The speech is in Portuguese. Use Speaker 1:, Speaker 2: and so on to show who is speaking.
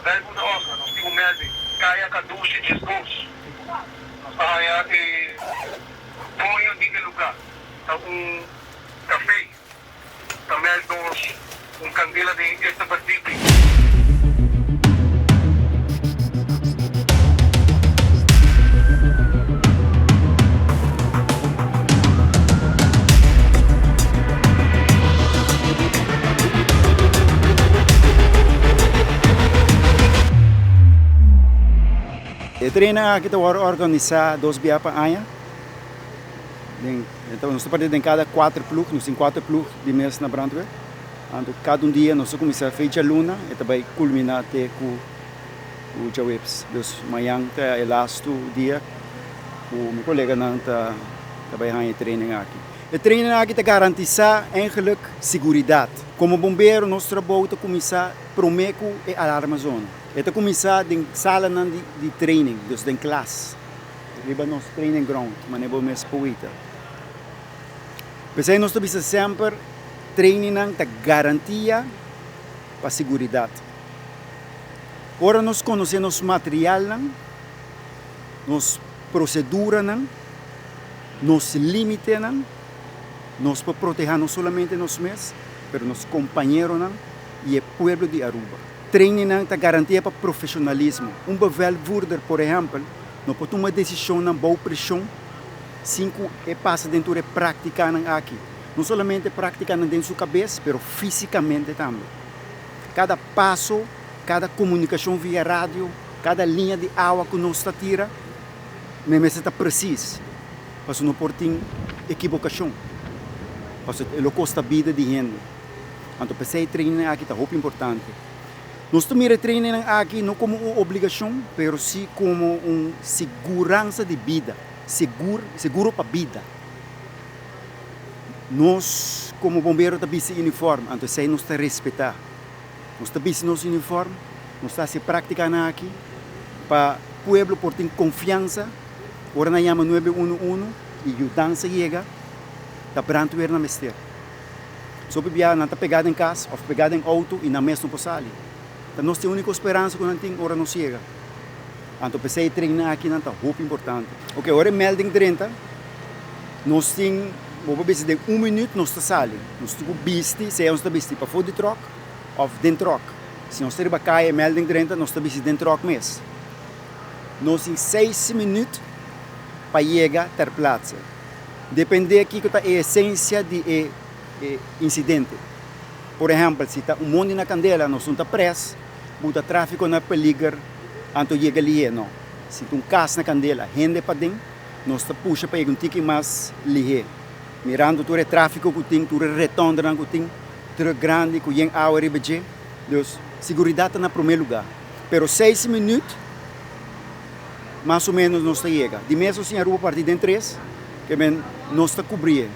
Speaker 1: dahil po na Oscar, nung Timo Melvin, kaya ka 12 dias dos. Kaya kung yung di ka lugar, sa kung cafe, sa Meldos, kung kandila de esta partida.
Speaker 2: E treina kita organizar 2 dias para amanhã. Então nós estamos em cada 4 plug, nós temos 4 plug de mês na brandweer. Então cada dia nós começamos a feita luna e vai culminar até com o Jawebs. Então amanhã é o último dia. O meu colega não está trabalhando em training aqui. O training aqui está garantiza eigenlijk segurança. Como bombeiro nós trabalhamos a começar promeco e alarma zona. Esta começar em sala de training, dus em classe. Riba nos training ground, mas não vamos poeta. Pensei nós temos sempre training da garantia para segurança. Agora nós conhecemos material, nos procedura, nos limites, nós para proteger não somente nós mesmos, mas nos companheiros e o povo de Aruba. Training da garantia para profissionalismo. Bevelvoerder, por exemplo, não pode tomar decisão na boa pressão, cinco e passa dentro de praticar aqui. Não somente praticar dentro da sua cabeça, mas fisicamente também. Cada passo, cada comunicação via rádio, cada linha de água que nós tira, mesmo está preciso. Para não pode ter equivocação. Para ele custa a vida de gente. Então, pensei treinar aqui é muito importante. Nós estamos treinando aqui não como uma obrigação, mas sim como uma segurança de vida, seguro para a vida. Nós, como bombeiros, estamos sem uniforme, então nós temos que respeitar. Nós estamos sem nosso uniforme, nós estamos se praticando aqui, para o povo por ter confiança. Agora nós chamamos 911 e a dança chega, está brandweer na mestre. Só para não estar pegado em casa, ou pegado em auto e na mesa não pode ali. Então, nós temos a única esperança que nós temos, agora não chega. Então, pensei treinar aqui, não está muito importante. Ok, agora é melding 30. Nós temos, vamos ver, 1 minuto nós estamos ali. Nós temos visto, se nós estamos para fora de troca ou dentro de troca. Se nós temos cair melding 30, nós estamos dentro de troca mesmo. Nós temos 6 minutos para chegar até a plaza. Depende aqui que está a essência do incidente. Por exemplo, se está um monte na candela, nós estamos presos, o tráfico não é peligro, então chega ali, não. Se tem um caso na candela, rende para dentro, nós puxa para um tique mais ligeiro. Mirando todo o tráfico que tem, todo o retorno que tem, todo grande que tem água e bebê. Então, segurança está no primeiro lugar. Pero 6 minutos, mais ou menos, nós chega. De mesmo, assim, a rua a partir de 3, que nós está cobrindo.